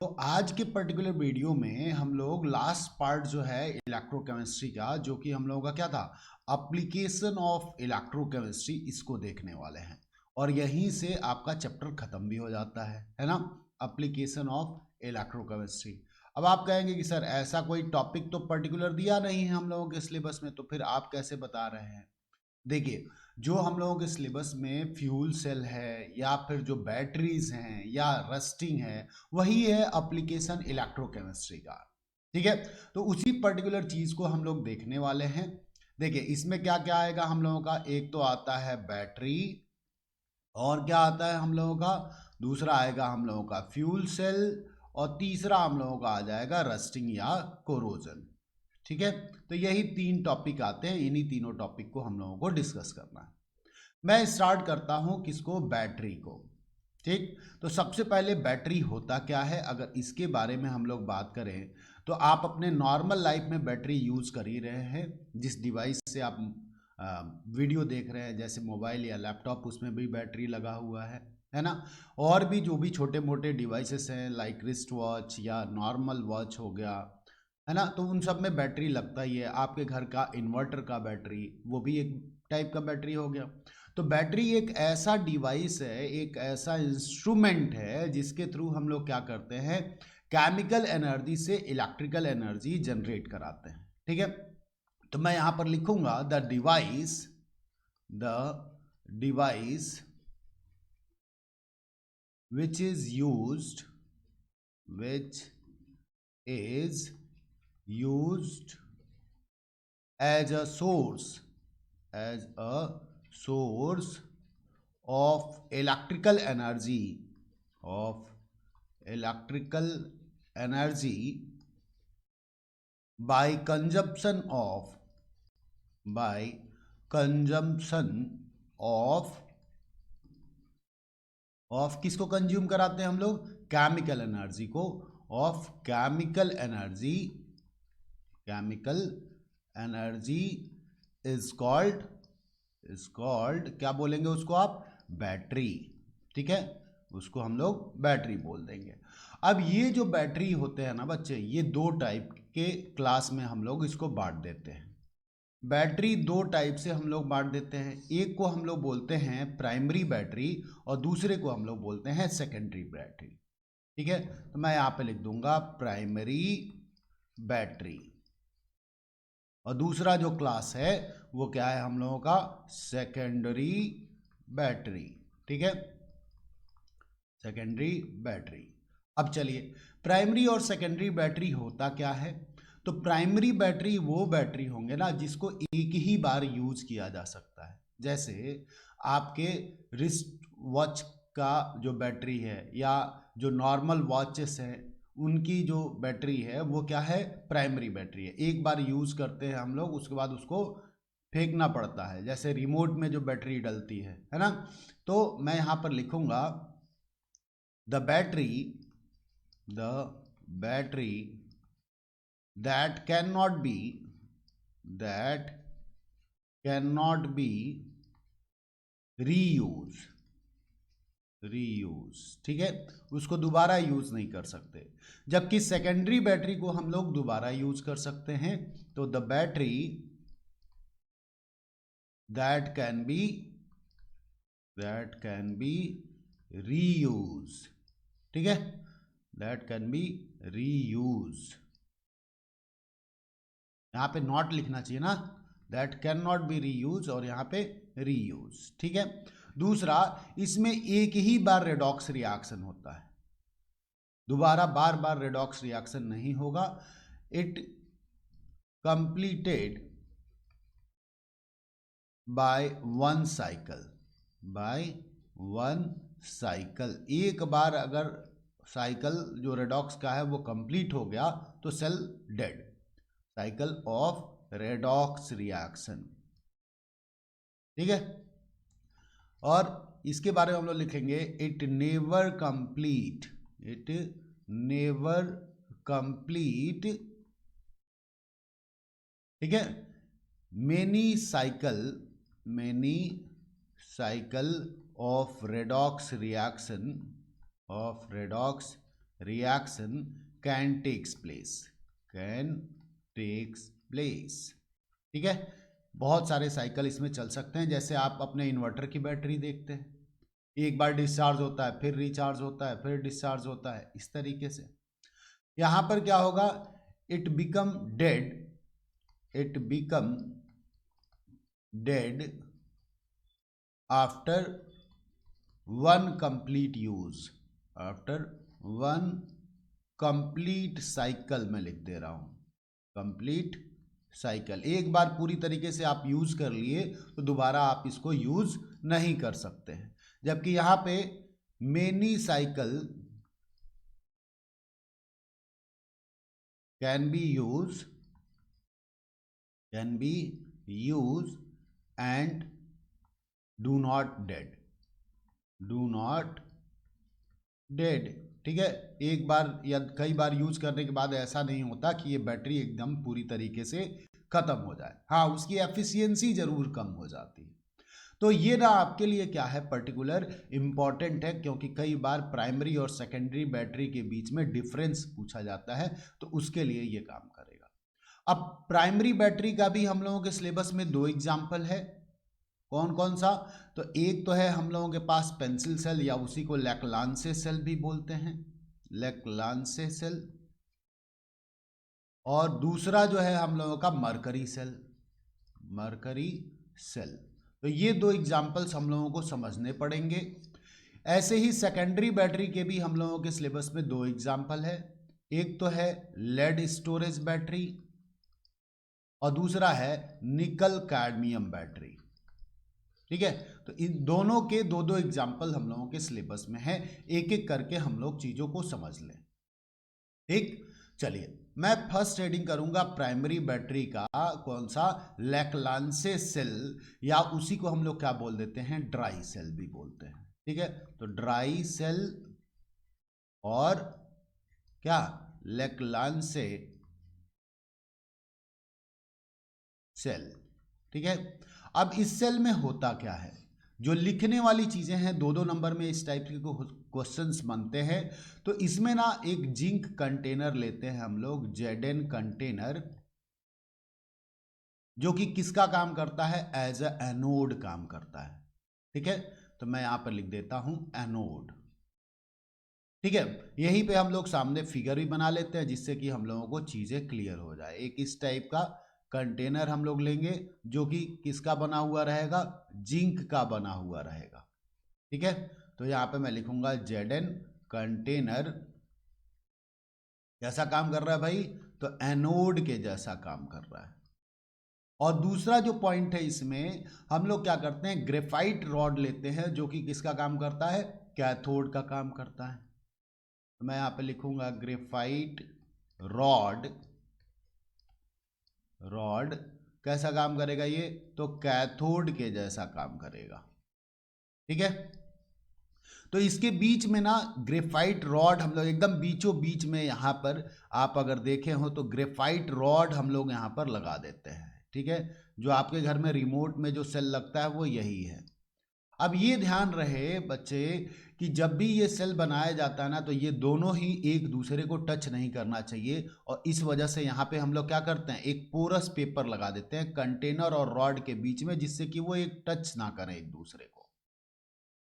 तो आज के पर्टिकुलर वीडियो में हम लोग लास्ट पार्ट जो है इलेक्ट्रोकेमिस्ट्री का, जो कि हम लोगों का क्या था, एप्लीकेशन ऑफ इलेक्ट्रोकेमिस्ट्री, इसको देखने वाले हैं। और यहीं से आपका चैप्टर खत्म भी हो जाता है ना, एप्लीकेशन ऑफ इलेक्ट्रोकेमिस्ट्री। अब आप कहेंगे कि सर ऐसा कोई टॉपिक तो पर्टिकुलर दिया नहीं है हम लोगों के सिलेबस में, तो फिर आप कैसे बता रहे हैं। देखिए, जो हम लोगों के सिलेबस में फ्यूल सेल है या फिर जो बैटरीज हैं या रस्टिंग है, वही है एप्लीकेशन इलेक्ट्रोकेमिस्ट्री का। ठीक है, तो उसी पर्टिकुलर चीज को हम लोग देखने वाले हैं। देखिए, इसमें क्या क्या आएगा हम लोगों का, एक तो आता है बैटरी, और क्या आता है हम लोगों का, दूसरा आएगा हम लोगों का फ्यूल सेल, और तीसरा हम लोगों का आ जाएगा रस्टिंग या कोरोजन। ठीक है, तो यही तीन टॉपिक आते हैं, इन्हीं तीनों टॉपिक को हम लोगों को डिस्कस करना है। मैं स्टार्ट करता हूं किसको, बैटरी को। ठीक, तो सबसे पहले बैटरी होता क्या है, अगर इसके बारे में हम लोग बात करें, तो आप अपने नॉर्मल लाइफ में बैटरी यूज कर ही रहे हैं। जिस डिवाइस से आप वीडियो देख रहे हैं, जैसे मोबाइल या लैपटॉप, उसमें भी बैटरी लगा हुआ है ना। और भी जो भी छोटे मोटे डिवाइसेस हैं, लाइक रिस्ट वॉच या नॉर्मल वॉच हो गया, है ना, तो उन सब में बैटरी लगता ही है। आपके घर का इन्वर्टर का बैटरी, वो भी एक टाइप का बैटरी हो गया। तो बैटरी एक ऐसा डिवाइस है, एक ऐसा इंस्ट्रूमेंट है, जिसके थ्रू हम लोग क्या करते हैं, केमिकल एनर्जी से इलेक्ट्रिकल एनर्जी जनरेट कराते हैं। ठीक है, तो मैं यहां पर लिखूंगा the device which is used as a source of electrical energy by consumption of किसको कंज्यूम कराते हैं हम लोग, केमिकल एनर्जी को, of chemical energy is called क्या बोलेंगे उसको आप, बैटरी। ठीक है, उसको हम लोग बैटरी बोल देंगे। अब ये जो बैटरी होते हैं ना बच्चे, ये दो टाइप के क्लास में हम लोग इसको बांट देते हैं। बैटरी दो टाइप से हम लोग बांट देते हैं, एक को हम लोग बोलते हैं प्राइमरी बैटरी, और दूसरे को हम लोग बोलते हैं सेकेंडरी बैटरी। ठीक है, तो मैं यहाँ पे लिख दूंगा प्राइमरी बैटरी, और दूसरा जो क्लास है वो क्या है हम लोगों का, सेकेंडरी बैटरी। ठीक है, सेकेंडरी बैटरी। अब चलिए, प्राइमरी और सेकेंडरी बैटरी होता क्या है। तो प्राइमरी बैटरी वो बैटरी होंगे ना, जिसको एक ही बार यूज किया जा सकता है। जैसे आपके रिस्ट वॉच का जो बैटरी है, या जो नॉर्मल वॉचेस हैं, उनकी जो बैटरी है वो क्या है, प्राइमरी बैटरी है। एक बार यूज करते हैं हम लोग, उसके बाद उसको फेंकना पड़ता है, जैसे रिमोट में जो बैटरी डलती है ना। तो मैं यहाँ पर लिखूंगा the battery that cannot be reuse। ठीक है, उसको दोबारा यूज नहीं कर सकते। जबकि सेकेंडरी बैटरी को हम लोग दोबारा यूज कर सकते हैं। तो the battery that can be reuse. ठीक है, दैट कैन बी रीयूज, यहाँ पे नॉट लिखना चाहिए ना, that can not be reuse, और यहाँ पे रीयूज। ठीक है, दूसरा, इसमें एक ही बार रेडॉक्स रिएक्शन होता है, दोबारा बार बार रेडॉक्स रिएक्शन नहीं होगा। It completed by one cycle, एक बार अगर साइकिल जो रेडॉक्स का है वो कंप्लीट हो गया, तो cell dead, cycle of redox reaction. ठीक है, और इसके बारे में हम लोग लिखेंगे इट नेवर कंप्लीट। ठीक है, many cycle of redox reaction can takes place. ठीक है, बहुत सारे साइकिल इसमें चल सकते हैं। जैसे आप अपने इन्वर्टर की बैटरी देखते हैं, एक बार डिस्चार्ज होता है, फिर रिचार्ज होता है, फिर डिस्चार्ज होता है, इस तरीके से। यहां पर क्या होगा, it become dead after one complete use, after one complete cycle में लिख दे रहा हूं, कंप्लीट साइकिल। एक बार पूरी तरीके से आप यूज कर लिए तो दोबारा आप इसको यूज नहीं कर सकते हैं। जबकि यहां पे many cycle can be use and do not dead. ठीक है, एक बार या कई बार यूज करने के बाद ऐसा नहीं होता कि ये बैटरी एकदम पूरी तरीके से खत्म हो जाए। हाँ, उसकी एफिशिएंसी जरूर कम हो जाती है। तो ये ना आपके लिए क्या है, पर्टिकुलर इंपॉर्टेंट है, क्योंकि कई बार प्राइमरी और सेकेंडरी बैटरी के बीच में डिफरेंस पूछा जाता है, तो उसके लिए ये काम करेगा। अब प्राइमरी बैटरी का भी हम लोगों के सिलेबस में 2 एग्जाम्पल है। कौन कौन सा, तो एक तो है हम लोगों के पास पेंसिल सेल, या उसी को लेक्लांसे सेल भी बोलते हैं, लेक्लांसे सेल। और दूसरा जो है हम लोगों का मरकरी सेल। तो ये 2 एग्जाम्पल्स हम लोगों को समझने पड़ेंगे। ऐसे ही सेकेंडरी बैटरी के भी हम लोगों के सिलेबस में 2 एग्जाम्पल है। एक तो है लेड स्टोरेज बैटरी और दूसरा है निकल कैडमियम बैटरी। ठीक है, तो इन दोनों के 2-2 एग्जाम्पल हम लोगों के सिलेबस में है। एक एक करके हम लोग चीजों को समझ लें। ठीक, चलिए मैं फर्स्ट रीडिंग करूंगा प्राइमरी बैटरी का, कौन सा, लेक्लांसे सेल, या उसी को हम लोग क्या बोल देते हैं, ड्राई सेल भी बोलते हैं। ठीक है, तो ड्राई सेल और क्या, लेक्लांसे सेल। ठीक है, अब इस सेल में होता क्या है, जो लिखने वाली चीजें हैं 2-2 नंबर में इस टाइप के क्वेश्चंस बनते हैं। तो इसमें ना एक जिंक कंटेनर लेते हैं हम लोग, जेडन कंटेनर, जो कि किसका काम करता है, एज अ एनोड काम करता है। ठीक है, तो मैं यहां पर लिख देता हूं एनोड। ठीक है, यहीं पे हम लोग सामने फिगर भी बना लेते हैं, जिससे कि हम लोगों को चीजें क्लियर हो जाए। एक इस टाइप का कंटेनर हम लोग लेंगे, जो कि किसका बना हुआ रहेगा, जिंक का बना हुआ रहेगा। ठीक है, तो यहां पे मैं लिखूंगा जेडन कंटेनर कैसा काम कर रहा है भाई, तो एनोड के जैसा काम कर रहा है। और दूसरा जो पॉइंट है इसमें, हम लोग क्या करते हैं, ग्रेफाइट रॉड लेते हैं, जो कि किसका काम करता है, कैथोड का काम करता है। तो मैं यहां पे लिखूंगा ग्रेफाइट रॉड कैसा काम करेगा ये, तो कैथोड के जैसा काम करेगा। ठीक है, तो इसके बीच में ना ग्रेफाइट रॉड हम लोग एकदम बीचों बीच में, यहां पर आप अगर देखे हो तो ग्रेफाइट रॉड हम लोग यहां पर लगा देते हैं। ठीक है, जो आपके घर में रिमोट में जो सेल लगता है वो यही है। अब ये ध्यान रहे बच्चे कि जब भी ये सेल बनाया जाता है ना, तो ये दोनों ही एक दूसरे को टच नहीं करना चाहिए, और इस वजह से यहाँ पे हम लोग क्या करते हैं, एक पोरस पेपर लगा देते हैं कंटेनर और रॉड के बीच में, जिससे कि वो एक टच ना करें एक दूसरे को।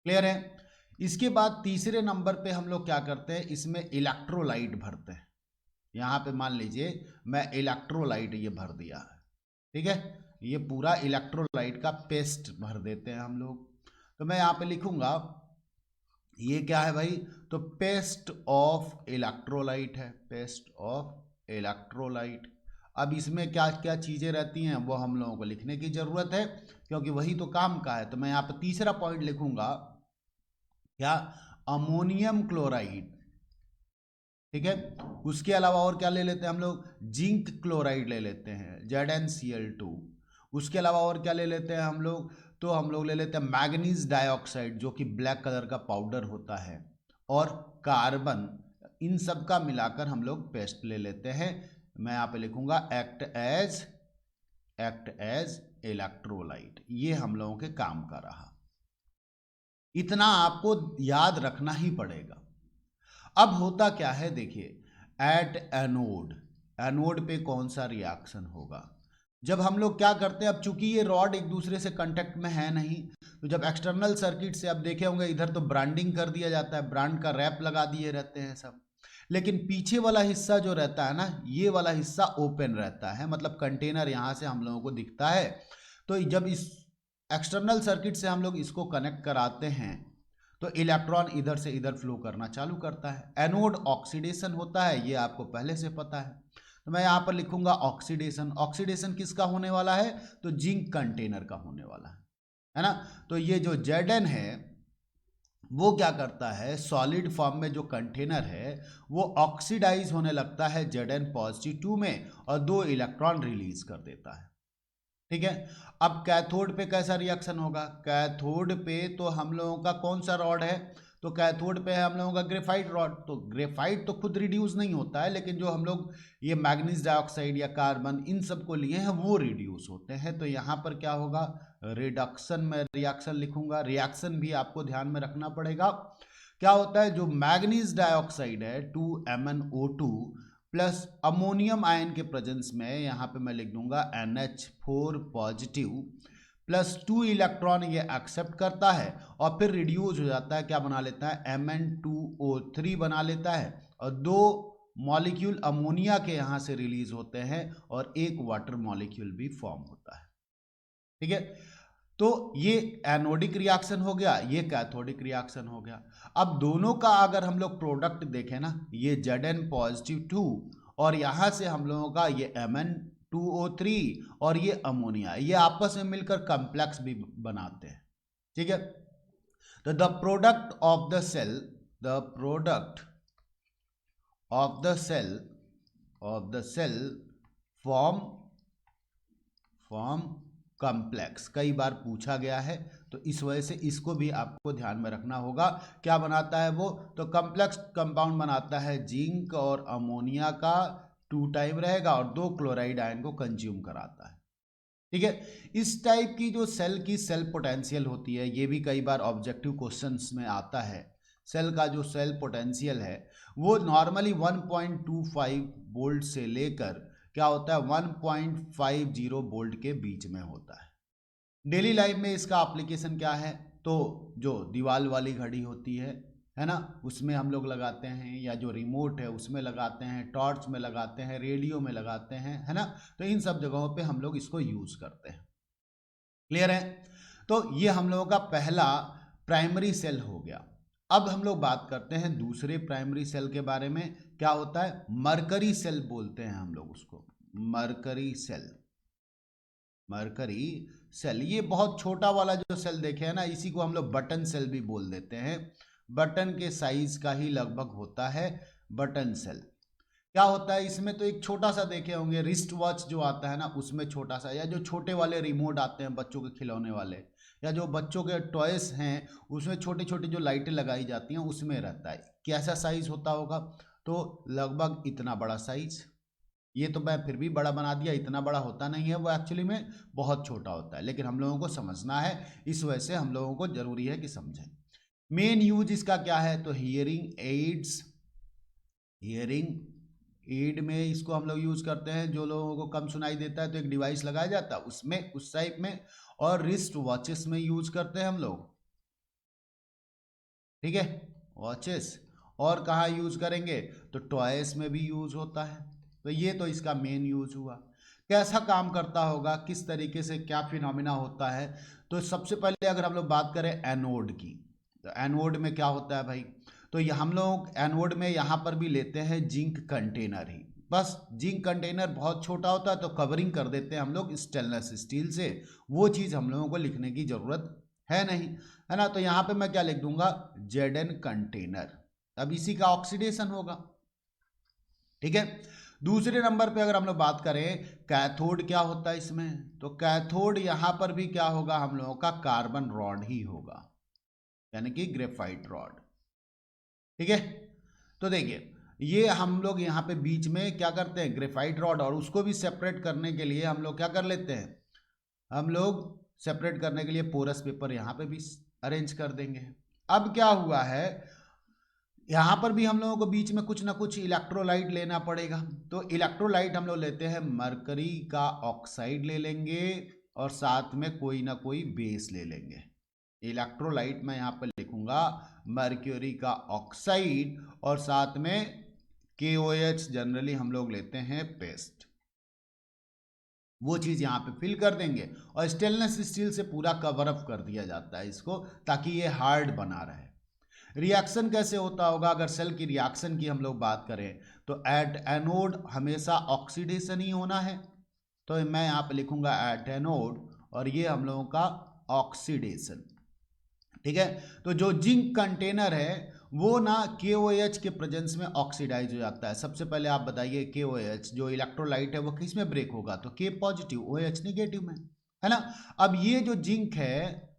क्लियर है। इसके बाद तीसरे नंबर पे हम लोग क्या करते हैं, इसमें इलेक्ट्रोलाइट भरते हैं। यहाँ पे मान लीजिए मैं इलेक्ट्रोलाइट ये भर दिया है। ठीक है, ये पूरा इलेक्ट्रोलाइट का पेस्ट भर देते हैं हम लोग। तो मैं यहाँ पे लिखूंगा ये क्या है भाई, तो पेस्ट ऑफ इलेक्ट्रोलाइट है, पेस्ट ऑफ इलेक्ट्रोलाइट। अब इसमें क्या क्या चीजें रहती हैं वो हम लोगों को लिखने की जरूरत है, क्योंकि वही तो काम का है। तो मैं यहाँ पे तीसरा पॉइंट लिखूंगा क्या, अमोनियम क्लोराइड। ठीक है, उसके अलावा और क्या ले लेते हैं हम लोग, जिंक क्लोराइड ले लेते हैं, ZnCl2। उसके अलावा और क्या ले लेते हैं हम लोग, तो हम लोग ले लेते हैं मैग्नीज डाइऑक्साइड, जो कि ब्लैक कलर का पाउडर होता है, और कार्बन। इन सब का मिलाकर हम लोग पेस्ट ले लेते हैं। मैं यहाँ पे लिखूंगा एक्ट एज इलेक्ट्रोलाइट। ये हम लोगों के काम का रहा, इतना आपको याद रखना ही पड़ेगा। अब होता क्या है देखिए, एट एनोड, एनोड पे कौन सा रिएक्शन होगा। जब हम लोग क्या करते हैं, अब चूंकि ये रॉड एक दूसरे से कांटेक्ट में है नहीं, तो जब एक्सटर्नल सर्किट से आप देखे होंगे इधर तो ब्रांडिंग कर दिया जाता है, ब्रांड का रैप लगा दिए रहते हैं सब, लेकिन पीछे वाला हिस्सा जो रहता है ना, ये वाला हिस्सा ओपन रहता है, मतलब कंटेनर यहाँ से हम लोगों को दिखता है। तो जब इस एक्सटर्नल सर्किट से हम लोग इसको कनेक्ट कराते हैं तो इलेक्ट्रॉन इधर से इधर फ्लो करना चालू करता है। एनोड ऑक्सीडेशन होता है, ये आपको पहले से पता है, तो मैं यहाँ पर लिखूंगा ऑक्सीडेशन। ऑक्सीडेशन किसका होने वाला है, तो जिंक कंटेनर का होने वाला है ना। तो ये जो Zn है वो क्या करता है, सॉलिड फॉर्म में जो कंटेनर है वो ऑक्सीडाइज होने लगता है Zn+2 में और 2 इलेक्ट्रॉन रिलीज कर देता है। ठीक है, अब कैथोड पे कैसा रिएक्शन होगा, कैथोड पे तो हम लोगों का कौन सा रॉड है, तो कैथोड पे है हम लोगों का ग्रेफाइट रॉड। तो ग्रेफाइट तो खुद रिड्यूस नहीं होता है, लेकिन जो हम लोग ये मैग्नीज डाइऑक्साइड या कार्बन इन सब को लिए हैं वो रिड्यूस होते हैं। तो यहाँ पर क्या होगा, रिडक्शन में रिएक्शन लिखूंगा। रिएक्शन भी आपको ध्यान में रखना पड़ेगा। क्या होता है, जो मैग्नीज डाइऑक्साइड है 2MnO2 प्लस अमोनियम आयन के प्रेजेंस में यहाँ पे मैं लिख दूंगा NH4 पॉजिटिव प्लस 2 इलेक्ट्रॉन ये एक्सेप्ट करता है और फिर रिड्यूस हो जाता है, क्या बना लेता है, Mn2O3 बना लेता है और 2 मॉलिक्यूल अमोनिया के यहाँ से रिलीज होते हैं और एक वाटर मॉलिक्यूल भी फॉर्म होता है। ठीक है, तो ये एनोडिक रिएक्शन हो गया, ये कैथोडिक रिएक्शन हो गया। अब दोनों का अगर हम लोग प्रोडक्ट देखें ना, ये Zn+2 और यहाँ से हम लोगों का ये Mn2O3 और ये अमोनिया, ये आपस में मिलकर कॉम्प्लेक्स भी बनाते हैं। ठीक है, तो the product of the cell, the product of the cell form complex, कई बार पूछा गया है, तो इस वजह से इसको भी आपको ध्यान में रखना होगा। क्या बनाता है वो, तो कॉम्प्लेक्स कंपाउंड बनाता है जिंक और अमोनिया का 2 टाइम रहेगा और 2 क्लोराइड आयन को कंज्यूम कराता है। ठीक है, इस टाइप की जो सेल की सेल पोटेंशियल होती है, ये भी कई बार ऑब्जेक्टिव क्वेश्चंस में आता है। सेल का जो सेल पोटेंशियल है वो नॉर्मली 1.25 वोल्ट से लेकर क्या होता है 1.50 वोल्ट के बीच में होता है। डेली लाइफ में इसका एप्लीकेशन क्या है, तो जो दीवार वाली घड़ी होती है ना, उसमें हम लोग लगाते हैं, या जो रिमोट है उसमें लगाते हैं, टॉर्च में लगाते हैं, रेडियो में लगाते हैं, है ना। तो इन सब जगहों पे हम लोग इसको यूज करते हैं। क्लियर है, तो ये हम लोगों का पहला प्राइमरी सेल हो गया। अब हम लोग बात करते हैं दूसरे प्राइमरी सेल के बारे में। क्या होता है, मरकरी सेल बोलते हैं हम लोग उसको, मरकरी सेल। मरकरी सेल, ये बहुत छोटा वाला जो सेल देखे हैं ना, इसी को हम लोग बटन सेल भी बोल देते हैं। बटन के साइज का ही लगभग होता है बटन सेल। क्या होता है इसमें, तो एक छोटा सा देखे होंगे रिस्ट वॉच जो आता है ना, उसमें छोटा सा, या जो छोटे वाले रिमोट आते हैं बच्चों के खिलौने वाले, या जो बच्चों के टॉयस हैं उसमें छोटी छोटी जो लाइटें लगाई जाती हैं उसमें रहता है। कैसा साइज होता होगा, तो लगभग इतना बड़ा साइज। ये तो मैं फिर भी बड़ा बना दिया, इतना बड़ा होता नहीं है वो, एक्चुअली में बहुत छोटा होता है, लेकिन हम लोगों को समझना है, इस वजह से हम लोगों को जरूरी है कि समझें। मेन यूज इसका क्या है, तो हियरिंग एड्स, हियरिंग एड में इसको हम लोग यूज करते हैं। जो लोगों को कम सुनाई देता है तो एक डिवाइस लगाया जाता है उसमें, उस टाइप में, और रिस्ट वॉचेस में यूज करते हैं हम लोग। ठीक है, वॉचेस। और कहाँ यूज करेंगे, तो टॉयस में भी यूज होता है। तो ये तो इसका मेन यूज हुआ। कैसा काम करता होगा, किस तरीके से, क्या फिनोमिना होता है, तो सबसे पहले अगर हम लोग बात करें एनोड की, तो एनोड में क्या होता है भाई, तो ये हम लोग एनोड में यहाँ पर भी लेते हैं जिंक कंटेनर ही, बस जिंक कंटेनर बहुत छोटा होता है तो कवरिंग कर देते हैं हम लोग स्टेनलेस स्टील से, वो चीज़ हम लोगों को लिखने की ज़रूरत है नहीं, है ना। तो यहाँ पे मैं क्या लिख दूंगा, Zn कंटेनर। अब इसी का ऑक्सीडेशन होगा। ठीक है, दूसरे नंबर पे अगर हम लोग बात करें कैथोड, क्या होता है इसमें, तो कैथोड यहाँ पर भी क्या होगा, हम लोगों का कार्बन रॉड ही होगा, यानी कि ग्रेफाइट रॉड। ठीक है, तो देखिए ये हम लोग यहाँ पे बीच में क्या करते हैं, ग्रेफाइट रॉड, और उसको भी सेपरेट करने के लिए हम लोग क्या कर लेते हैं, हम लोग सेपरेट करने के लिए पोरस पेपर यहाँ पे भी अरेंज कर देंगे। अब क्या हुआ है, यहाँ पर भी हम लोगों को बीच में कुछ ना कुछ इलेक्ट्रोलाइट लेना पड़ेगा। तो इलेक्ट्रोलाइट हम लोग लेते हैं, मरकरी का ऑक्साइड ले लेंगे और साथ में कोई ना कोई बेस ले लेंगे। इलेक्ट्रोलाइट मैं यहाँ पर लिखूंगा मर्क्यूरी का ऑक्साइड और साथ में KOH जनरली हम लोग लेते हैं पेस्ट। वो चीज़ यहाँ पे फिल कर देंगे और स्टेनलेस स्टील से पूरा कवर अप कर दिया जाता है इसको, ताकि ये हार्ड बना रहे। रिएक्शन कैसे होता होगा? अगर सेल की रिएक्शन की हम लोग बात करें तो एट एनोड हमेशा ऑक्सीडेशन ही होना है। तो मैं यहाँ पे लिखूंगा एट एनोड और ये हम लोगों का ऑक्सीडेशन। ठीक है, तो जो जिंक कंटेनर है वो ना KOH के प्रेजेंस में ऑक्सीडाइज हो जाता है। सबसे पहले आप बताइए KOH जो इलेक्ट्रोलाइट है वो किस में ब्रेक होगा? तो K पॉजिटिव, OH निगेटिव में, है ना। अब ये जो जिंक है,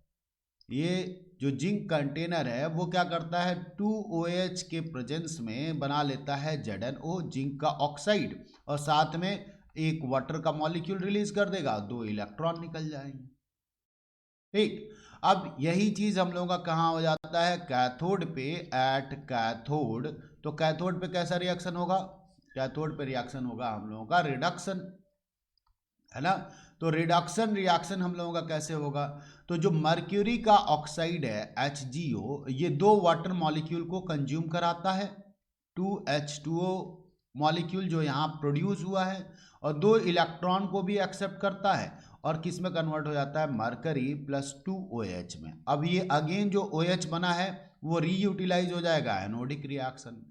ये जो जिंक कंटेनर है वो क्या करता है, 2OH के प्रेजेंस में बना लेता है ZnO जिंक का ऑक्साइड और साथ में एक वाटर का मॉलिक्यूल रिलीज कर देगा, 2 इलेक्ट्रॉन निकल जाएंगे। ठीक, अब यही चीज हम लोगों का कहाँ हो जाता है? कैथोड पे। एट कैथोड, तो कैथोड पे कैसा रिएक्शन होगा? कैथोड पे रिएक्शन होगा हम लोगों का रिडक्शन, है ना। तो रिडक्शन रिएक्शन हम लोगों का कैसे होगा? तो जो मर्क्यूरी का ऑक्साइड है HgO, ये 2 वाटर मॉलिक्यूल को कंज्यूम कराता है, 2H2O मॉलिक्यूल जो यहाँ प्रोड्यूस हुआ है, और 2 इलेक्ट्रॉन को भी एक्सेप्ट करता है और किस में कन्वर्ट हो जाता है? मरकरी प्लस 2OH में। अब ये अगेन जो OH बना है वो रीयूटिलाइज हो जाएगा एनोडिक रिएक्शन में।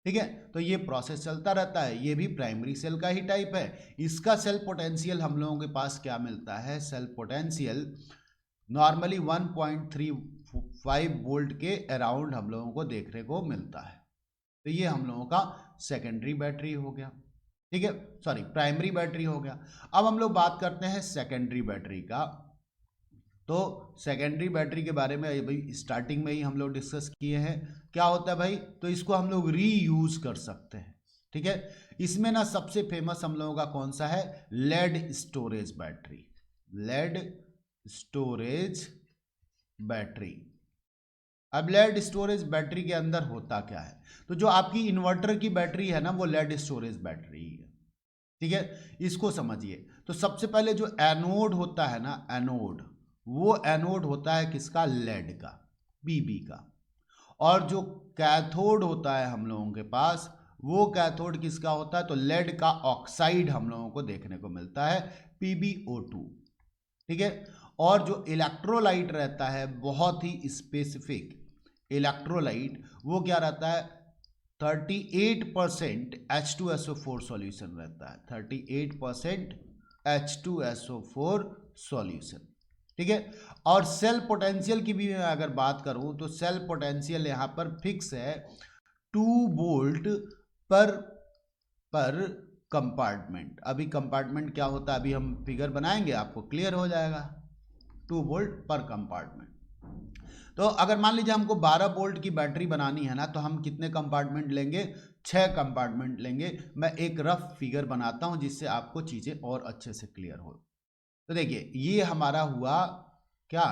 ठीक है, तो ये प्रोसेस चलता रहता है। ये भी प्राइमरी सेल का ही टाइप है। इसका सेल पोटेंशियल हम लोगों के पास क्या मिलता है? सेल पोटेंशियल नॉर्मली 1.35 वोल्ट के अराउंड हम लोगों को देखने को मिलता है। तो ये हम लोगों का सेकेंडरी बैटरी हो गया। ठीक है, सॉरी प्राइमरी बैटरी हो गया। अब हम लोग बात करते हैं सेकेंडरी बैटरी का। तो सेकेंडरी बैटरी के बारे में भाई स्टार्टिंग में ही हम लोग डिस्कस किए हैं। क्या होता है भाई? तो इसको हम लोग रीयूज कर सकते हैं। ठीक है, इसमें ना सबसे फेमस हम लोगों का कौन सा है? Lead storage battery. Lead storage battery. अब लेड स्टोरेज बैटरी के अंदर होता क्या है? तो जो आपकी इन्वर्टर की बैटरी है ना वो लेड स्टोरेज बैटरी है। ठीक है, इसको समझिए। तो सबसे पहले जो एनोड होता है ना, एनोड, वो एनोड होता है किसका? लेड का, Pb का। और जो कैथोड होता है हम लोगों के पास, वो कैथोड किसका होता है? तो लेड का ऑक्साइड हम लोगों को देखने को मिलता है, PbO2। ठीक है, और जो इलेक्ट्रोलाइट रहता है बहुत ही स्पेसिफिक इलेक्ट्रोलाइट, वो क्या रहता है? 38% H2SO4 सॉल्यूशन रहता है, 38% H2SO4 सॉल्यूशन। ठीक है, और सेल पोटेंशियल की भी मैं अगर बात करूं तो सेल पोटेंशियल यहां पर फिक्स है 2 वोल्ट पर कंपार्टमेंट। अभी कंपार्टमेंट क्या होता है अभी हम फिगर बनाएंगे, आपको क्लियर हो जाएगा। 2 वोल्ट पर कंपार्टमेंट। तो अगर मान लीजिए हमको 12 वोल्ट की बैटरी बनानी है ना, तो हम कितने कंपार्टमेंट लेंगे? 6 कंपार्टमेंट लेंगे। मैं एक रफ फिगर बनाता हूं जिससे आपको चीजें और अच्छे से क्लियर हो। तो देखिए ये हमारा हुआ क्या,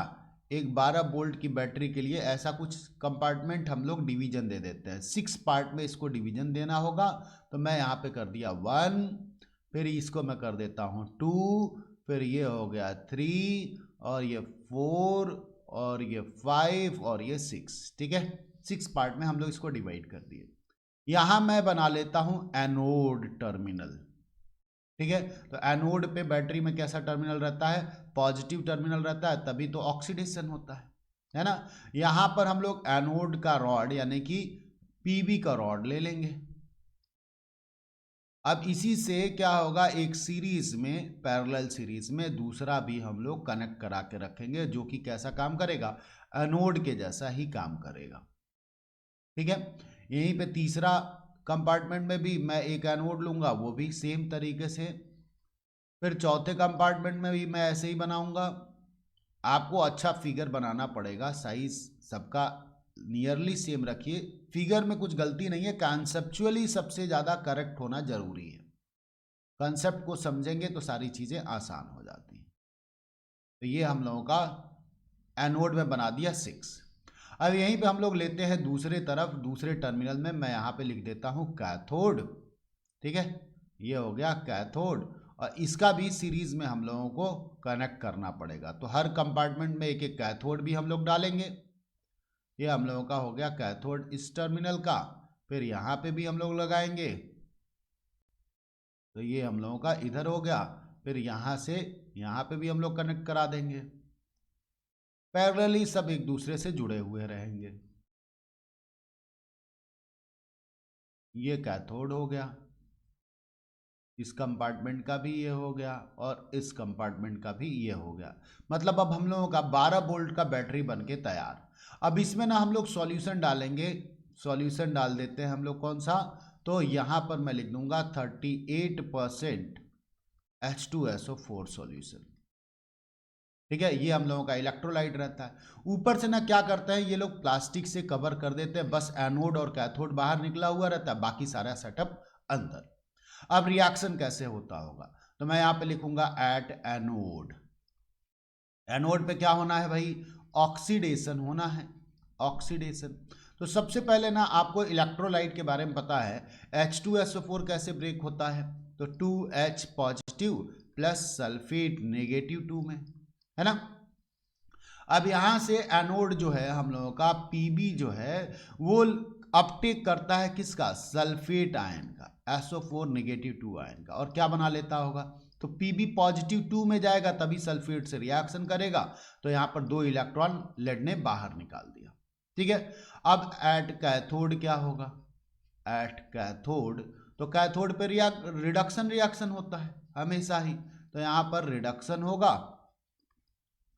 एक 12 वोल्ट की बैटरी के लिए ऐसा कुछ कंपार्टमेंट हम लोग डिवीजन दे देते हैं। 6 पार्ट में इसको डिवीजन देना होगा। तो मैं यहाँ पे कर दिया 1, फिर इसको मैं कर देता हूँ 2, फिर ये हो गया 3, और ये 4, और ये 5, और ये 6। ठीक है, 6 पार्ट में हम लोग इसको डिवाइड कर दिए। यहाँ मैं बना लेता हूँ एनोड टर्मिनल। ठीक है, तो एनोड पे बैटरी में कैसा टर्मिनल रहता है? पॉजिटिव टर्मिनल रहता है, तभी तो ऑक्सीडेशन होता है ना। यहां पर हम लोग एनोड का रॉड यानी कि Pb का रॉड ले लेंगे। अब इसी से क्या होगा, एक सीरीज में, पैरेलल सीरीज में दूसरा भी हम लोग कनेक्ट करा के रखेंगे, जो कि कैसा काम करेगा? एनोड के जैसा ही काम करेगा। ठीक है, यहीं पे तीसरा कंपार्टमेंट में भी मैं एक एनोड लूंगा, वो भी सेम तरीके से। फिर चौथे कंपार्टमेंट में भी मैं ऐसे ही बनाऊंगा। आपको अच्छा फिगर बनाना पड़ेगा, साइज सबका नियरली सेम रखिए। फिगर में कुछ गलती नहीं है, कॉन्सेप्चुअली सबसे ज़्यादा करेक्ट होना जरूरी है। कंसेप्ट को समझेंगे तो सारी चीज़ें आसान हो जाती हैं। तो ये हम लोगों का एनोड में बना दिया 6। अब यहीं पे हम लोग लेते हैं दूसरे तरफ, दूसरे टर्मिनल में मैं यहाँ पे लिख देता हूँ कैथोड। ठीक है, ये हो गया कैथोड, और इसका भी सीरीज में हम लोगों को कनेक्ट करना पड़ेगा। तो हर कंपार्टमेंट में एक एक कैथोड भी हम लोग डालेंगे। ये हम लोगों का हो गया कैथोड इस टर्मिनल का, फिर यहाँ पे भी हम लोग लगाएंगे, तो ये हम लोगों का इधर हो गया, फिर यहाँ से यहाँ पे भी हम लोग कनेक्ट करा देंगे। पैरेलली सब एक दूसरे से जुड़े हुए रहेंगे। ये कैथोड हो गया, इस कंपार्टमेंट का भी ये हो गया, और इस कंपार्टमेंट का भी ये हो गया। मतलब अब हम लोगों का 12 वोल्ट का बैटरी बन के तैयार। अब इसमें ना हम लोग सॉल्यूशन डालेंगे, सॉल्यूशन डाल देते हैं हम लोग कौन सा, तो यहाँ पर मैं लिख दूंगा 38% H2SO4 सॉल्यूशन। ठीक है, ये हम लोगों का इलेक्ट्रोलाइट रहता है। ऊपर से ना क्या करते हैं ये लोग, प्लास्टिक से कवर कर देते हैं, बस एनोड और कैथोड बाहर निकला हुआ रहता है, बाकी सारा सेटअप अंदर। अब रिएक्शन कैसे होता होगा, तो मैं यहाँ पे लिखूंगा एट एनोड। एनोड पे क्या होना है भाई, ऑक्सीडेशन होना है, ऑक्सीडेशन। तो सबसे पहले ना आपको इलेक्ट्रोलाइट के बारे में पता है, H2SO4 कैसे ब्रेक होता है, तो 2H positive plus sulphate negative 2 में, है ना। अब यहां से एनोड जो है हम लोगों का Pb जो है वो अपटेक करता है किसका, सल्फेट आयन का, SO4 नेगेटिव 2 आयन का, और क्या बना लेता होगा, तो Pb पॉजिटिव 2 में जाएगा, तभी सल्फेट से रिएक्शन करेगा, तो यहां पर 2 इलेक्ट्रॉन लेड ने बाहर निकाल दिया। ठीक है, अब एट कैथोड क्या होगा, एट कैथोड, तो कैथोड पे रिडक्शन रिएक्शन होता है हमेशा ही, तो यहां पर रिडक्शन होगा।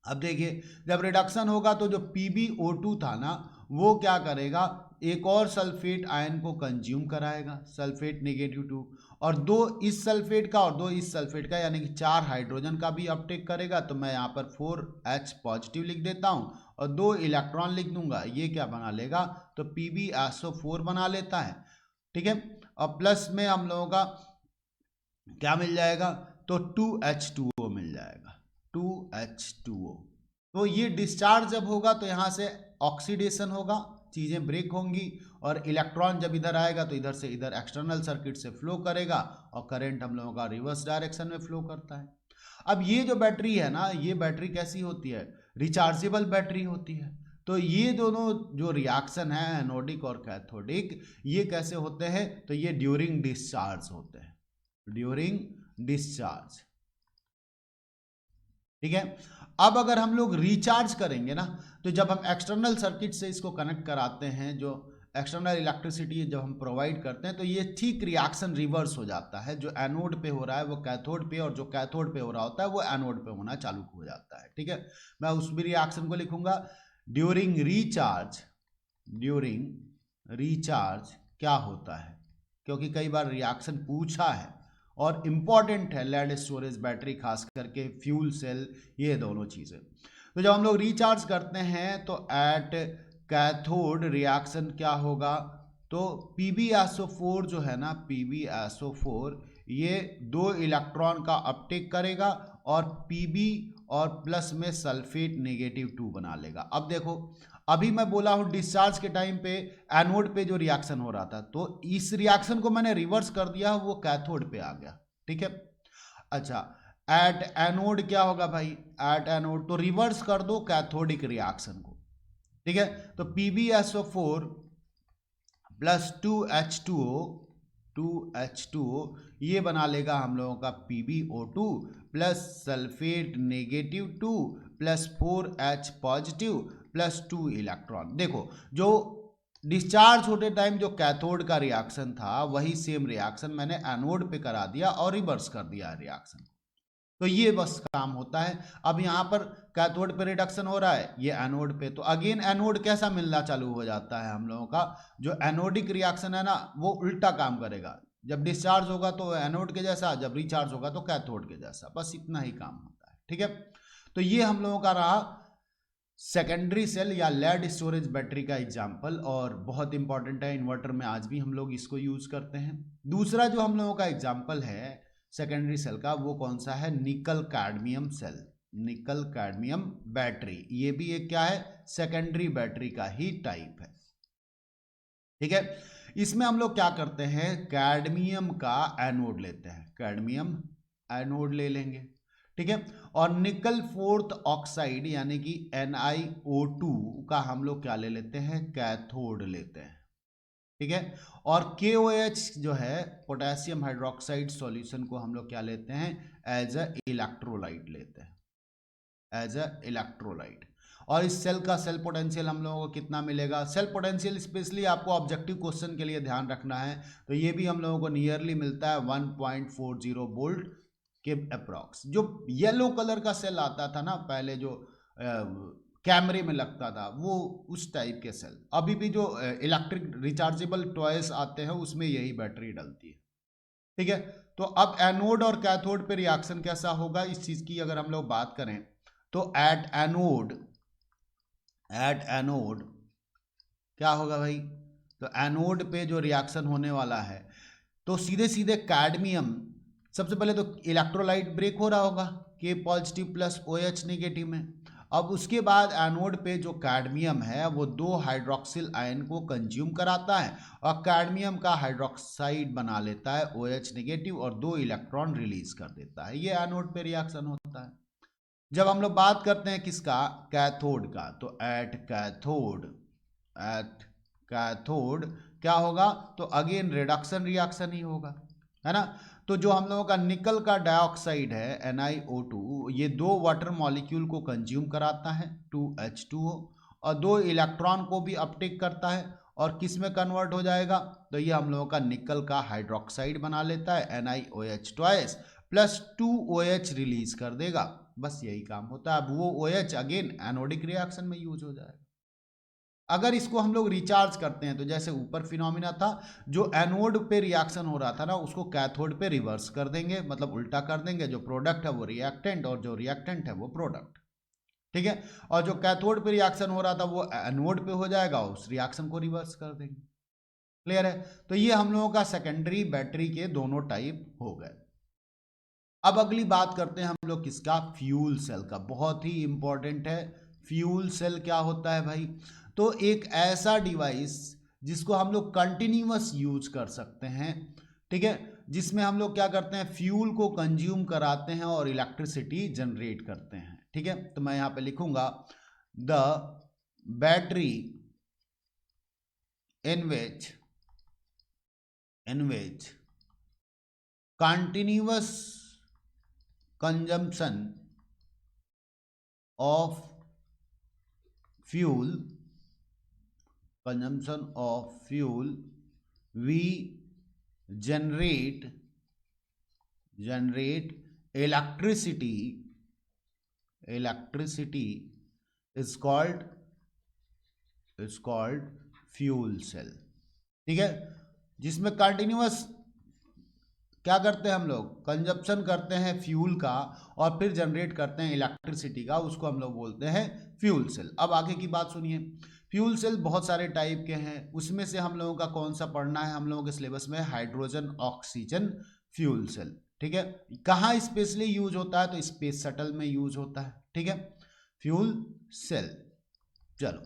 अब देखिए जब रिडक्शन होगा तो जो PbO2 था ना वो क्या करेगा, एक और सल्फेट आयन को कंज्यूम कराएगा, सल्फेट नेगेटिव 2, और 2 इस सल्फेट का और 2 इस सल्फेट का, यानी कि 4 हाइड्रोजन का भी अपटेक करेगा। तो मैं यहाँ पर 4H पॉजिटिव लिख देता हूँ और 2 इलेक्ट्रॉन लिख दूंगा, ये क्या बना लेगा, तो PbSO4 बना लेता है। ठीक है, और प्लस में हम लोगों का क्या मिल जाएगा, तो 2H2O मिल जाएगा, 2H2O। तो ये डिस्चार्ज जब होगा तो यहाँ से ऑक्सीडेशन होगा, चीज़ें ब्रेक होंगी, और इलेक्ट्रॉन जब इधर आएगा तो इधर से इधर एक्सटर्नल सर्किट से फ्लो करेगा, और करंट हम लोगों का रिवर्स डायरेक्शन में फ्लो करता है। अब ये जो बैटरी है ना, ये बैटरी कैसी होती है, रिचार्जेबल बैटरी होती है। तो ये दोनों जो रिएक्शन है एनोडिक और कैथोडिक, ये कैसे होते हैं, तो ये ड्यूरिंग डिस्चार्ज होते हैं, ड्यूरिंग डिस्चार्ज। ठीक है, अब अगर हम लोग रिचार्ज करेंगे ना, तो जब हम एक्सटर्नल सर्किट से इसको कनेक्ट कराते हैं, जो एक्सटर्नल इलेक्ट्रिसिटी जब हम प्रोवाइड करते हैं, तो ये ठीक रिएक्शन रिवर्स हो जाता है, जो एनोड पे हो रहा है वो कैथोड पे, और जो कैथोड पे हो रहा होता है वो एनोड पे होना चालू हो जाता है। ठीक है, मैं उस भी रिएक्शन को लिखूंगा ड्यूरिंग रिचार्ज। ड्यूरिंग रिचार्ज क्या होता है, क्योंकि कई बार रिएक्शन पूछा है और इम्पॉर्टेंट है, लेड स्टोरेज बैटरी खास करके, फ्यूल सेल, ये दोनों चीज़ें। तो जब हम लोग रिचार्ज करते हैं तो एट कैथोड रिएक्शन क्या होगा, तो PbSO4 जो है ना, PbSO4 ये 2 इलेक्ट्रॉन का अपटेक करेगा और Pb और प्लस में सल्फेट नेगेटिव 2 बना लेगा। अब देखो, अभी मैं बोला हूं डिस्चार्ज के टाइम पे एनोड पे जो रिएक्शन हो रहा था, तो इस रिएक्शन को मैंने रिवर्स कर दिया, वो कैथोड पे आ गया। ठीक है, अच्छा एट एनोड क्या होगा भाई, एट एनोड तो रिवर्स कर दो कैथोडिक रिएक्शन को। ठीक है, तो PbSO4 प्लस 2H2O ये बना लेगा हम लोगों का PbO2 plus sulphate negative 2 plus 4H positive plus 2 electron. देखो जो डिस्चार्ज होते टाइम जो कैथोड का रिएक्शन था, वही सेम रिएक्शन मैंने एनोड पे करा दिया और रिवर्स कर दिया रिएक्शन। तो ये बस काम होता है। अब यहाँ पर कैथोड पे रिडक्शन हो रहा है, ये एनोड पे, तो अगेन एनोड कैसा मिलना चालू हो जाता है हम लोगों का, जो एनोडिक रिएक्शन है ना वो उल्टा काम करेगा, जब डिस्चार्ज होगा तो एनोड के जैसा, जब रिचार्ज होगा तो कैथोड के जैसा, बस इतना ही काम होता है। ठीक है, तो ये हम लोगों का रहा सेकेंडरी सेल या लेड स्टोरेज बैटरी का एग्जाम्पल, और बहुत इंपॉर्टेंट है, इन्वर्टर में आज भी हम लोग इसको यूज करते हैं। दूसरा जो हम लोगों का एग्जाम्पल है सेकेंडरी सेल का, वो कौन सा है, nickel cadmium cell. Nickel cadmium battery, ये भी एक क्या है, सेकेंडरी बैटरी का ही टाइप है। ठीक है, इसमें हम लोग क्या करते हैं, कैडमियम का एनोड लेते हैं, कैडमियम एनोड ले लेंगे। ठीक है, और निकल फोर्थ ऑक्साइड यानी कि NiO2 का हम लोग क्या ले लेते हैं, कैथोड लेते हैं। ठीक है, और KOH जो है पोटेशियम हाइड्रोक्साइड सॉल्यूशन को हम लोग क्या लेते हैं, एज अ इलेक्ट्रोलाइट लेते हैं, एज अ इलेक्ट्रोलाइट। और इस सेल का सेल पोटेंशियल हम लोगों को कितना मिलेगा, सेल पोटेंशियल स्पेशली आपको ऑब्जेक्टिव क्वेश्चन के लिए ध्यान रखना है, तो ये भी हम लोगों को नियरली मिलता है 1.40 वोल्ट के अप्रॉक्स। जो येलो कलर का सेल आता था ना पहले, जो कैमरे में लगता था, वो उस टाइप के सेल। अभी भी जो इलेक्ट्रिक रिचार्जेबल टॉयज आते हैं उसमें यही बैटरी डलती है। ठीक है, तो अब एनोड और कैथोड पे रिएक्शन कैसा होगा, इस चीज की अगर हम लोग बात करें तो एट एनोड क्या होगा भाई, तो एनोड पे जो रिएक्शन होने वाला है, तो सीधे सीधे कैडमियम, सबसे पहले तो इलेक्ट्रोलाइट ब्रेक हो रहा होगा, K positive plus OH negative में। अब उसके बाद एनोड पे जो कैडमियम है वो 2 हाइड्रोक्सिल आयन को कंज्यूम कराता है और कैडमियम का हाइड्रोक्साइड बना लेता है OH नेगेटिव और 2 इलेक्ट्रॉन रिलीज कर देता है। ये एनोड पे रिएक्शन होता है। जब हम लोग बात करते हैं किसका, कैथोड का, तो एट कैथोड क्या होगा, तो अगेन रिडक्शन रिएक्शन ही होगा, है ना। तो जो हम लोगों का निकल का डाइऑक्साइड है NiO2, ये 2 वाटर मॉलिक्यूल को कंज्यूम कराता है 2H2O और 2 इलेक्ट्रॉन को भी अपटेक करता है और किस में कन्वर्ट हो जाएगा, तो ये हम लोगों का निकल का हाइड्रोक्साइड बना लेता है NiOH twice plus 2OH release कर देगा। बस यही काम होता है। अब वो OH अगेन एनोडिक रिएक्शन में यूज हो जाएगा। अगर इसको हम लोग रिचार्ज करते हैं तो जैसे ऊपर फिनोमिना था, जो एनोड पे रिएक्शन हो रहा था ना उसको कैथोड पे रिवर्स कर देंगे, मतलब उल्टा कर देंगे। जो प्रोडक्ट है वो रिएक्टेंट और जो रिएक्टेंट है वो प्रोडक्ट। ठीक है, और जो कैथोड पे रिएक्शन हो रहा था वो एनोड पे हो जाएगा, उस रिएक्शन को रिवर्स कर देंगे। क्लियर है, तो ये हम लोगों का सेकेंडरी बैटरी के दोनों टाइप हो गए। अब अगली बात करते हैं हम लोग किसका, फ्यूल सेल का। बहुत ही इंपॉर्टेंट है फ्यूल सेल क्या होता है भाई, तो एक ऐसा डिवाइस जिसको हम लोग कंटिन्यूअस यूज कर सकते हैं। ठीक है, जिसमें हम लोग क्या करते हैं, फ्यूल को कंज्यूम कराते हैं और इलेक्ट्रिसिटी जनरेट करते हैं। ठीक है, तो मैं यहां पे लिखूंगा the battery in which continuous consumption of fuel we generate electricity is called fuel cell. ठीक है, जिसमें कंटिन्यूअस क्या करते हैं हम लोग, कंजप्शन करते हैं फ्यूल का और फिर जनरेट करते हैं इलेक्ट्रिसिटी का, उसको हम लोग बोलते हैं फ्यूल सेल। अब आगे की बात सुनिए, फ्यूल सेल बहुत सारे टाइप के हैं, उसमें से हम लोगों का कौन सा पढ़ना है, हम लोगों के सिलेबस में हाइड्रोजन ऑक्सीजन फ्यूल सेल। ठीक है, कहाँ स्पेशली यूज होता है, तो स्पेस शटल में यूज होता है। ठीक है, फ्यूल सेल। चलो,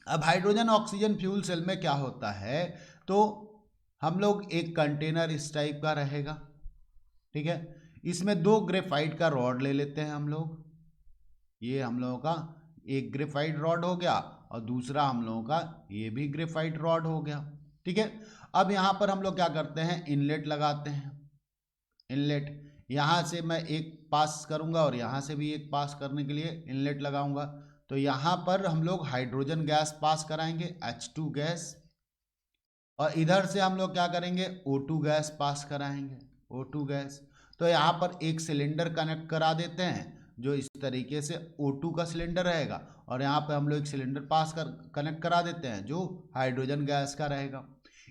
अब हाइड्रोजन ऑक्सीजन फ्यूल सेल में क्या होता है, तो हम लोग एक कंटेनर इस टाइप का रहेगा। ठीक है, इसमें 2 ग्रेफाइट का रॉड ले लेते हैं हम लोग। ये हम लोगों का एक ग्रेफाइट रॉड हो गया और दूसरा हम लोगों का ये भी ग्रेफाइट रॉड हो गया। ठीक है, अब यहाँ पर हम लोग क्या करते हैं, इनलेट लगाते हैं। इनलेट यहाँ से मैं एक पास करूँगा और यहाँ से भी एक पास करने के लिए इनलेट लगाऊंगा। तो यहाँ पर हम लोग हाइड्रोजन गैस पास कराएंगे H2 गैस, और इधर से हम लोग क्या करेंगे, O2 गैस पास कराएंगे, O2 गैस। तो यहाँ पर एक सिलेंडर कनेक्ट करा देते हैं जो इस तरीके से O2 का सिलेंडर रहेगा, और यहाँ पे हम लोग एक सिलेंडर पास कर कनेक्ट करा देते हैं जो हाइड्रोजन गैस का रहेगा।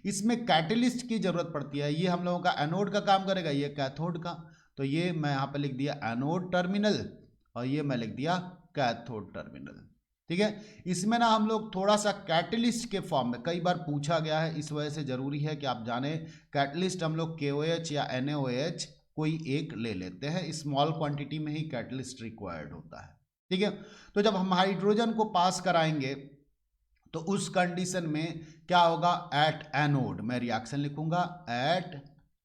इसमें कैटलिस्ट की जरूरत पड़ती है, ये हम लोगों का एनोड का काम करेगा, ये कैथोड का। तो ये मैं यहाँ पे लिख दिया एनोड टर्मिनल और ये मैं लिख दिया कैथोड टर्मिनल। ठीक है, इसमें ना हम लोग थोड़ा सा कैटलिस्ट के फॉर्म में, कई बार पूछा गया है, इस वजह से जरूरी है कि आप जाने कैटलिस्ट हम लोग KOH या NaOH कोई एक ले लेते हैं, स्मॉल क्वांटिटी में ही कैटलिस्ट रिक्वायर्ड होता है, ठीक है। तो जब हम हाइड्रोजन को पास कराएंगे तो उस कंडीशन में क्या होगा, एट एनोड, मैं रिएक्शन लिखूंगा एट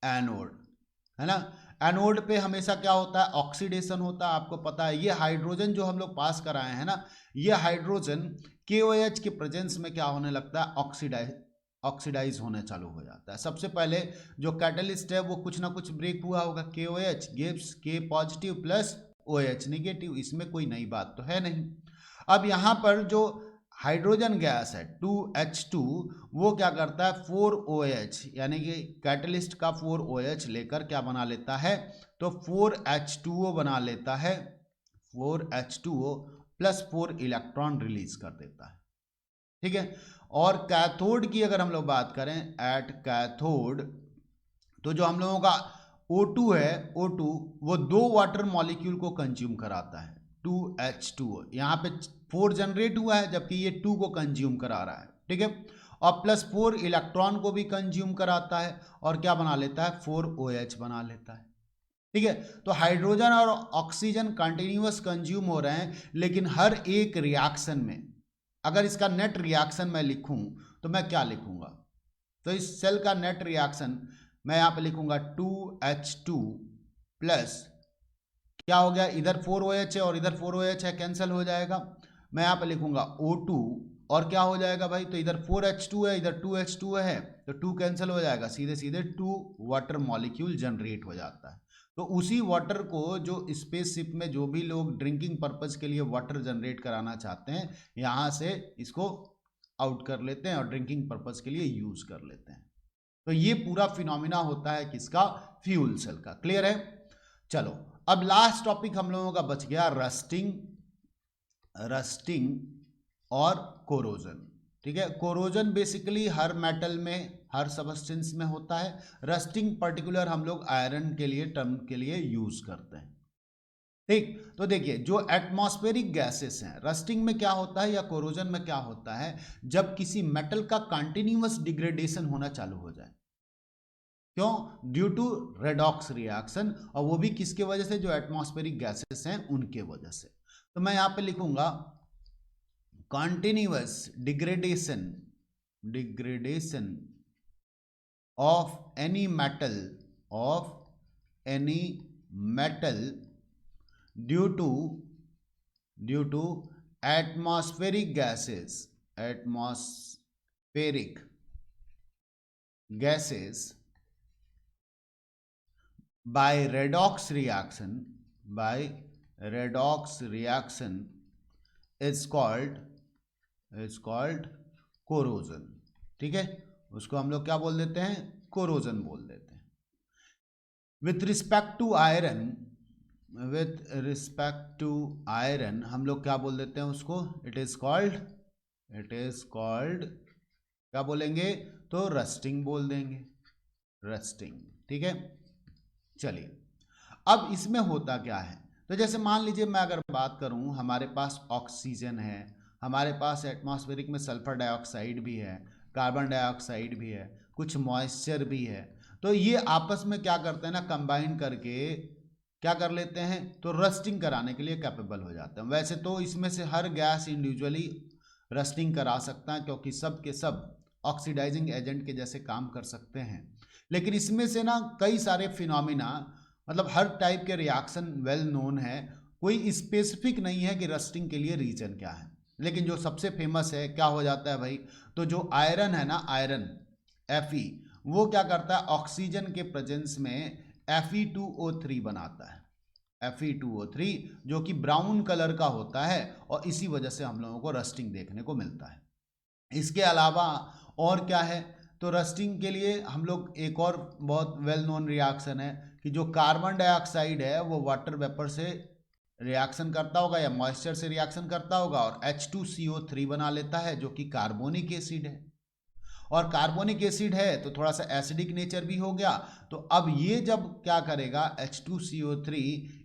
एनोड, है ना। एनोड पे हमेशा क्या होता है, ऑक्सीडेशन होता है, आपको पता है। ये हाइड्रोजन जो हम लोग पास कराए हैं ना, ये हाइड्रोजन KOH के प्रेजेंस में क्या होने लगता है, ऑक्सीडाइज होने चालू हो जाता है। सबसे पहले जो कैटलिस्ट है वो कुछ ना कुछ ब्रेक हुआ होगा, KOH gives K positive plus OH negative, इसमें कोई नई बात तो है नहीं। अब यहाँ पर जो हाइड्रोजन गैस है 2H2, वो क्या करता है 4OH, यानी कि कैटलिस्ट का 4OH लेकर क्या बना लेता है, तो 4H2O बना लेता है, 4H2O प्लस 4 इलेक्ट्रॉन रिलीज कर देता है, ठीक है। और कैथोड की अगर हम लोग बात करें, एट कैथोड, तो जो हम लोगों का O2 है, O2 वो 2 वाटर मॉलिक्यूल को कंज्यूम कराता है, 2H2O, यहाँ पे 4 जनरेट हुआ है जबकि ये 2 को कंज्यूम करा रहा है, ठीक है। और प्लस 4 इलेक्ट्रॉन को भी कंज्यूम कराता है और क्या बना लेता है, 4OH बना लेता है, ठीक है। तो हाइड्रोजन और ऑक्सीजन कंटिन्यूअस कंज्यूम हो रहे हैं, लेकिन हर एक रिएक्शन में अगर इसका नेट रिएक्शन मैं लिखूं तो मैं क्या लिखूंगा, तो इस सेल का नेट रिएक्शन मैं यहाँ पे लिखूंगा 2H2 प्लस क्या हो गया, इधर 4OH है और इधर 4OH है, कैंसिल हो जाएगा। मैं यहाँ पे लिखूंगा O2 और क्या हो जाएगा भाई, तो इधर 4H2 है, इधर 2H2 है, तो 2 कैंसिल हो जाएगा, सीधे सीधे 2 वाटर मॉलिक्यूल जनरेट हो जाता है। तो उसी वाटर को जो स्पेसशिप में जो भी लोग ड्रिंकिंग पर्पज के लिए वाटर जनरेट कराना चाहते हैं, यहाँ से इसको आउट कर लेते हैं और ड्रिंकिंग पर्पज के लिए यूज कर लेते हैं। तो ये पूरा फिनोमिना होता है किसका, फ्यूल सेल का। क्लियर है। चलो अब लास्ट टॉपिक हम लोगों का बच गया, रस्टिंग और कोरोजन, ठीक है। कोरोजन बेसिकली हर मेटल में, हर सबस्टेंस में होता है। रस्टिंग पर्टिकुलर हम लोग आयरन के लिए, टर्म के लिए यूज करते हैं, ठीक। तो देखिए जो एटमॉस्फेरिक गैसेस हैं, रस्टिंग में क्या होता है या कोरोजन में क्या होता है, जब किसी मेटल का कंटिन्यूअस डिग्रेडेशन होना चालू हो जाए, क्यों, ड्यू टू रेडॉक्स रिएक्शन, और वो भी किसके वजह से, जो एटमॉस्फेरिक गैसेस हैं उनके वजह से। तो मैं यहां पे लिखूंगा continuous degradation of any metal due to atmospheric gases by redox reaction is called corrosion, ठीक है। उसको हम लोग क्या बोल देते हैं, कोरोजन बोल देते हैं। विथ रिस्पेक्ट टू आयरन हम लोग क्या बोल देते हैं उसको, इट इज कॉल्ड क्या बोलेंगे, तो रस्टिंग बोल देंगे, रस्टिंग, ठीक है। चलिए अब इसमें होता क्या है, तो जैसे मान लीजिए मैं अगर बात करूं, हमारे पास ऑक्सीजन है, हमारे पास एटमॉस्फेरिक में सल्फर डाइऑक्साइड भी है, कार्बन डाइऑक्साइड भी है, कुछ मॉइस्चर भी है। तो ये आपस में क्या करते हैं ना, कंबाइन करके क्या कर लेते हैं, तो रस्टिंग कराने के लिए कैपेबल हो जाते हैं। वैसे तो इसमें से हर गैस इंडिविजुअली रस्टिंग करा सकता है, क्योंकि सब के सब ऑक्सीडाइजिंग एजेंट के जैसे काम कर सकते हैं, लेकिन इसमें से ना कई सारे फिनोमिना, मतलब हर टाइप के रिएक्शन वेल नोन है, कोई स्पेसिफिक नहीं है कि रस्टिंग के लिए रीजन क्या है। लेकिन जो सबसे फेमस है क्या हो जाता है भाई, तो जो आयरन है ना, आयरन Fe, वो क्या करता है, ऑक्सीजन के प्रेजेंस में Fe2O3 बनाता है, Fe2O3 जो कि ब्राउन कलर का होता है, और इसी वजह से हम लोगों को रस्टिंग देखने को मिलता है। इसके अलावा और क्या है, तो रस्टिंग के लिए हम लोग एक और बहुत वेल नोन रिएक्शन है कि जो कार्बन डाइऑक्साइड है वो वाटर वेपर से रिएक्शन करता होगा या मॉइस्चर से रिएक्शन करता होगा और H2CO3 बना लेता है, जो कि कार्बोनिक एसिड है। और कार्बोनिक एसिड है तो थोड़ा सा एसिडिक नेचर भी हो गया। तो अब ये जब क्या करेगा, H2CO3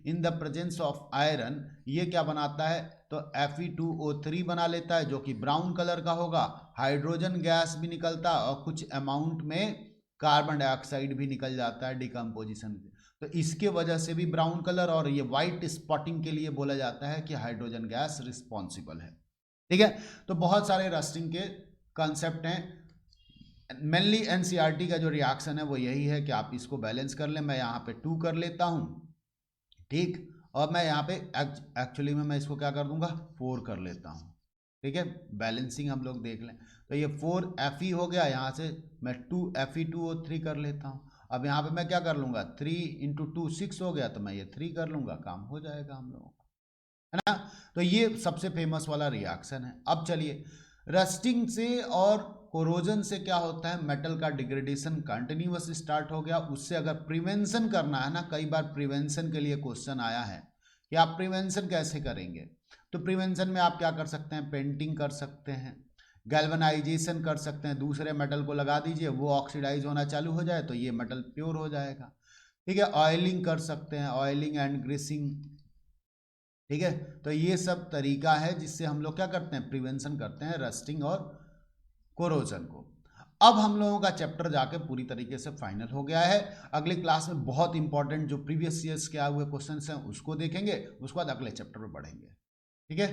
in the presence of iron, ये क्या बनाता है, तो Fe2O3 बना लेता है, जो कि ब्राउन कलर का होगा। हाइड्रोजन गैस भी निकलता है और कुछ अमाउंट में कार्बन डाइऑक्साइड भी निकल जाता है डिकम्पोजिशन से। तो इसके वजह से भी ब्राउन कलर और ये वाइट स्पॉटिंग के लिए बोला जाता है कि हाइड्रोजन गैस रिस्पॉन्सिबल है। ठीक है, तो बहुत सारे रस्टिंग के कंसेप्ट हैं। मेनली एनसीईआरटी का जो रिएक्शन है वो यही है कि आप इसको बैलेंस कर लें। मैं यहाँ पे 2 कर लेता हूँ, ठीक, और मैं यहाँ पे एक्चुअली में मैं इसको क्या कर दूंगा, 4 कर लेता हूँ। ठीक है, बैलेंसिंग हम लोग देख लें तो ये 4 Fe हो गया, यहाँ से मैं 2 Fe2O3 कर लेता हूँ। अब यहाँ पे मैं क्या कर लूँगा, 3 इंटू 2 6 हो गया, तो मैं ये 3 कर लूँगा, काम हो जाएगा हम लोगों का, है ना। तो ये सबसे फेमस वाला रिएक्शन है। अब चलिए, रस्टिंग से और कोरोजन से क्या होता है, मेटल का डिग्रेडेशन कंटिन्यूअस स्टार्ट हो गया। उससे अगर प्रिवेंशन करना है ना, कई बार प्रिवेंशन के लिए क्वेश्चन आया है कि आप प्रिवेंशन कैसे करेंगे। तो प्रिवेंशन में आप क्या कर सकते हैं, पेंटिंग कर सकते हैं, गैल्वेनाइजेशन कर सकते हैं, दूसरे मेटल को लगा दीजिए, वो ऑक्सीडाइज होना चालू हो जाए तो ये मेटल प्योर हो जाएगा। ठीक है, ऑयलिंग कर सकते हैं, ऑयलिंग एंड ग्रीसिंग। ठीक है, तो ये सब तरीका है जिससे हम लोग क्या करते हैं, प्रिवेंशन करते हैं रस्टिंग और कोरोजन को। अब हम लोगों का चैप्टर जाके पूरी तरीके से फाइनल हो गया है। अगली क्लास में बहुत इंपॉर्टेंट जो प्रीवियस ईयर्स के आए हुए क्वेश्चंस हैं उसको देखेंगे, उसके बाद अगले चैप्टर में बढ़ेंगे। ठीक है।